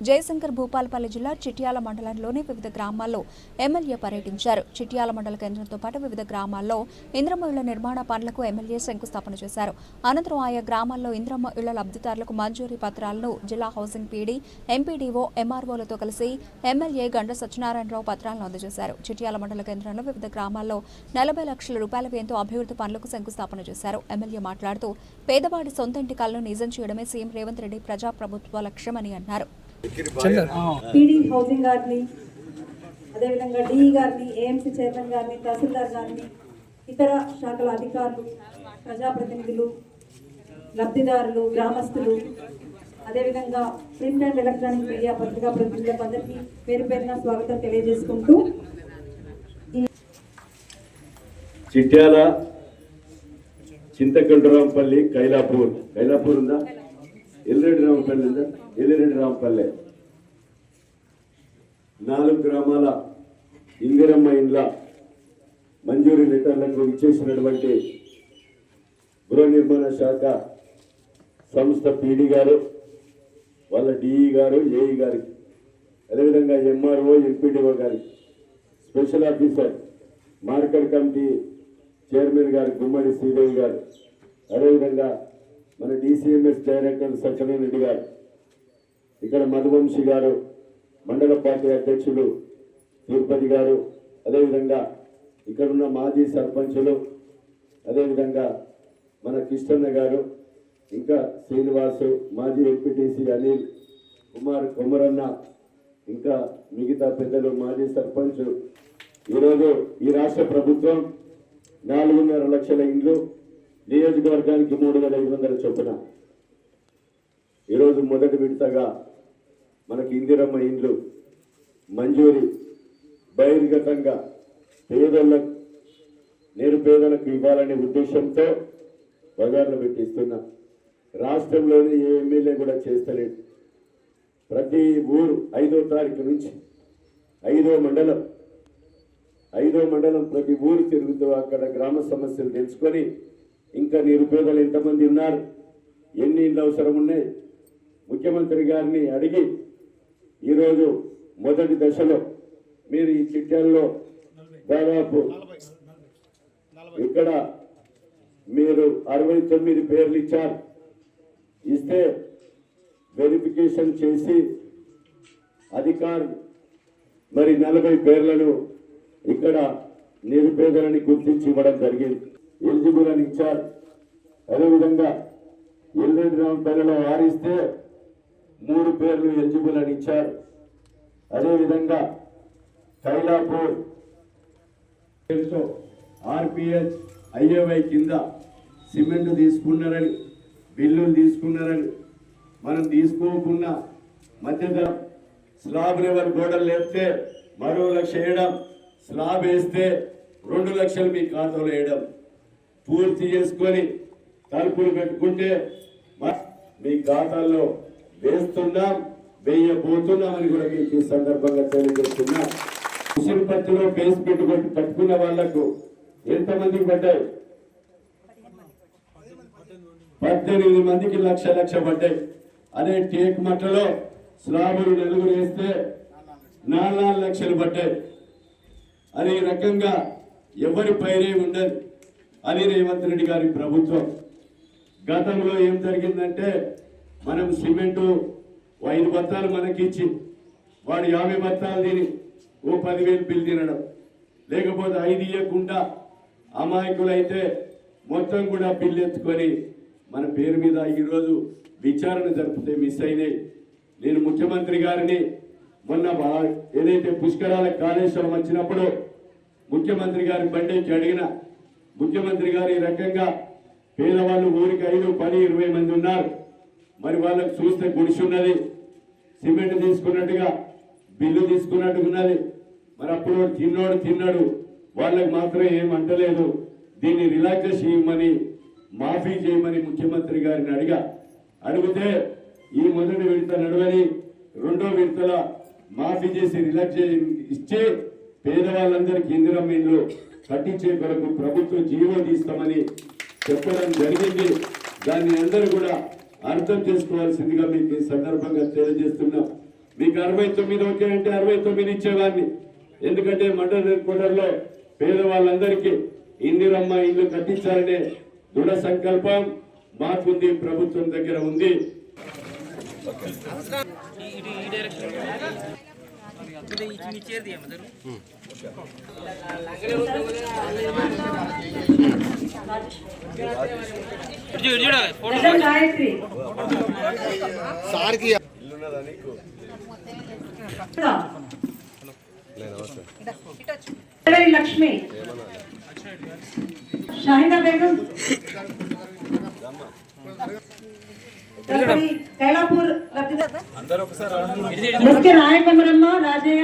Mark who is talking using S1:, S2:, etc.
S1: జయశంకర్ భూపాలపల్లి జిల్లా చిట్యాల మండలంలోని వివిధ గ్రామాల్లో ఎమ్మెల్యే పర్యటించారు. చిట్యాల మండల కేంద్రంతో పాటు వివిధ గ్రామాల్లో ఇంద్రమ్మ ఇళ్ల నిర్మాణ పనులకు ఎమ్మెల్యే శంకుస్థాపన చేశారు. అనంతరం ఆయా గ్రామాల్లో ఇంద్రమ్మ ఇళ్ల లబ్ధిదారులకు మంజూరీ పత్రాలను జిల్లా హౌసింగ్ పీడీ, ఎంపీడీఓ, ఎంఆర్ఓలతో కలిసి ఎమ్మెల్యే గండ్ర సత్యనారాయణరావు పత్రాలను అందజేశారు. చిట్యాల మండల కేంద్రంలో వివిధ గ్రామాల్లో 40 లక్షల రూపాయల వ్యయంతో అభివృద్ధి పనులకు శంకుస్థాపన చేశారు. ఎమ్మెల్యే మాట్లాడుతూ పేదవాడి సొంత ఇంటి కలను నిజం చేయడమే సీఎం రేవంత్ రెడ్డి ప్రజాప్రభుత్వ లక్ష్యమని అన్నారు.
S2: పీడీ హౌసింగ్ గారిని, అదేవిధంగా డిఈ గారిని, ఏఎంసీ చైర్మన్ గారిని, తహసీల్దార్ గారిని, ఇతర శాఖల అధికారులు, ప్రజాప్రతినిధులు, లబ్ధిదారులు, గ్రామస్తులు, అదేవిధంగా ప్రింట్ అండ్ ఎలక్ట్రానిక్ మీడియా పత్రికా ప్రతినిధులకు అందరికీ పేరు పేరున స్వాగతం తెలియజేసుకుంటూ
S3: చిట్యాల, చింతకంఠరాంపల్లి, కైలాపూర్ ఉందా, ఎల్లిరెడ్డి ఉందా, ఎల్లిరెడ్డి రాంపల్లె 4 గ్రామాల ఇందిరమ్మ ఇండ్ల మంజూరీ లెటర్లకు ఇచ్చేసినటువంటి గృహ నిర్మాణ శాఖ సంస్థ పీడీ గారు, వాళ్ళ డిఈ గారు, ఏఈ గారికి, అదేవిధంగా ఎంఆర్ఓ, ఎంపీడీఓ గారికి, special officer market committee chairman గారు గుమ్మడి శ్రీదేవి గారు, అదేవిధంగా మన డిసిఎంఎస్ డైరెక్టర్ సత్యనారాయణ రెడ్డి గారు, ఇక్కడ మధువంశీ గారు, మండల పార్టీ అధ్యక్షులు తిరుపతి గారు, అదేవిధంగా ఇక్కడున్న మాజీ సర్పంచులు, అదేవిధంగా మన కిష్టన్న గారు, ఇంకా శ్రీనివాసు, మాజీ ఎంపీటీసీ అనిల్ కుమార్, కొమరన్న, ఇంకా మిగతా పెద్దలు, మాజీ సర్పంచ్. ఈరోజు ఈ రాష్ట్ర ప్రభుత్వం 4.5 లక్షల ఇండ్లు, నియోజకవర్గానికి 3,500 చొప్పున ఈరోజు మొదటి విడతగా మనకి ఇందిరమ్మ ఇండ్లు మంజూరి బహిర్గతంగా పేదలకు, నిరుపేదలకు ఇవ్వాలనే ఉద్దేశంతో బజార్లు పెట్టిస్తున్నా. రాష్ట్రంలోని ఏ ఎమ్మెల్యే కూడా చేస్తలేడు. ప్రతి ఊరు 5వ తారీఖు నుంచి 5వ మండలం ప్రతి ఊరు తిరుగుతూ అక్కడ గ్రామ సమస్యలు తెలుసుకొని, ఇంకా నిరుపేదలు ఎంతమంది ఉన్నారు, ఎన్ని ఇండ్లు అవసరం ఉన్నాయి, ముఖ్యమంత్రి గారిని అడిగి ఈరోజు మొదటి దశలో మీరు ఈ చిట్యాల్లో దాదాపు ఇక్కడ మీరు 69 పేర్లు ఇచ్చారు. ఇస్తే వెరిఫికేషన్ చేసి అధికారులు మరి 40 పేర్లను ఇక్కడ నిరుపేదలని గుర్తించి ఇవ్వడం జరిగింది. ఎలిజిబుల్ అని ఇచ్చారు. అదేవిధంగా ఎల్రెడ్డి రాంపల్లిలో ఆరిస్తే 3 పేర్లు ఎలిజిబుల్ అని ఇచ్చారు. అదేవిధంగా కైలాపూర్ ఆర్పిహెచ్ ఐఏవై కింద సిమెంట్ తీసుకున్నారని, బిల్లులు తీసుకున్నారని, మనం తీసుకోకుండా మధ్యధరం స్లాబ్ లెవెల్ గోడలు లేపితే మరో 1 లక్ష వేయడం, స్లాబ్ వేస్తే 2 లక్షలు మీ ఖాతాలో వేయడం, పూర్తి చేసుకొని తలుపులు పెట్టుకుంటే మీ ఖాతాల్లో వేస్తున్నాం, వేయబోతున్నామని కూడా మీకు ఈ సందర్భంగా తెలియజేస్తున్నా. ఉసిరిపత్తిలో పేసి పెట్టుకొని కట్టుకున్న వాళ్లకు ఎంతమందికి పడ్డాయి? 18 మందికి లక్ష పడ్డాయి. అదే టేక్ మట్టలో స్లాబులు 4 వేస్తే 4 లక్షలు పడ్డాయి. అదే రకంగా ఎవరి పైరే ఉండదు అని రేవంత్ రెడ్డి గారి ప్రభుత్వం. గతంలో ఏం జరిగిందంటే, మనం సిమెంటు 5 బత్తాలు మనకిచ్చి వాడు 50 బత్తాలు తిని ఓ 10,000 బిల్లు తినడం, లేకపోతే 5 ఇవ్వకుండా అమాయకులైతే మొత్తం కూడా బిల్లు ఎత్తుకొని మన పేరు మీద ఈరోజు విచారణ జరిపితే మిస్ అయినాయి. నేను ముఖ్యమంత్రి గారిని మొన్న ఏదైతే పుష్కరాల కాళేశ్వరం వచ్చినప్పుడు ముఖ్యమంత్రి గారి బండికి అడిగిన, ముఖ్యమంత్రి గారు ఈ రకంగా పేదవాళ్ళు ఊరికి 5, 10, 20 మంది ఉన్నారు, మరి వాళ్ళకు చూస్తే గుడిసి ఉన్నది, సిమెంట్ తీసుకున్నట్టుగా బిల్లు తీసుకున్నట్టున్నది, మరి అప్పుడు తిన్నాడు, వాళ్ళకి మాత్రం ఏం అంటలేదు, దీన్ని రిలాక్స్ చేయమని, మాఫీ చేయమని ముఖ్యమంత్రి గారిని అడిగితే ఈ మొదటి విడత నడవని 2వ విడతల మాఫీ చేసి రిలాక్స్ ఇచ్చి పేదవాళ్ళందరికీ ఇందిరమ్మ ఇండ్లు కట్టించే కొరకు ప్రభుత్వం జీవో తీస్తామని చెప్పడం జరిగింది. దాన్ని అందరూ కూడా అర్థం చేసుకోవాల్సిందిగా మీకు ఈ సందర్భంగా తెలియజేస్తున్నా. మీకు 69 ఓకే అంటే 69 ఇచ్చేవాడిని. ఎందుకంటే మండల హెడ్ క్వార్టర్లో పేదవాళ్ళందరికీ ఇందిరమ్మ ఇల్లు కట్టించాలనే దృఢ సంకల్పం మాకుంది, ప్రభుత్వం దగ్గర ఉంది.
S2: గాయత్రి లక్ష్మి, షాహిదా బేగం, కైలాపూర్ ముఖ్య నాయకమరమ్మ, రాజయ్య,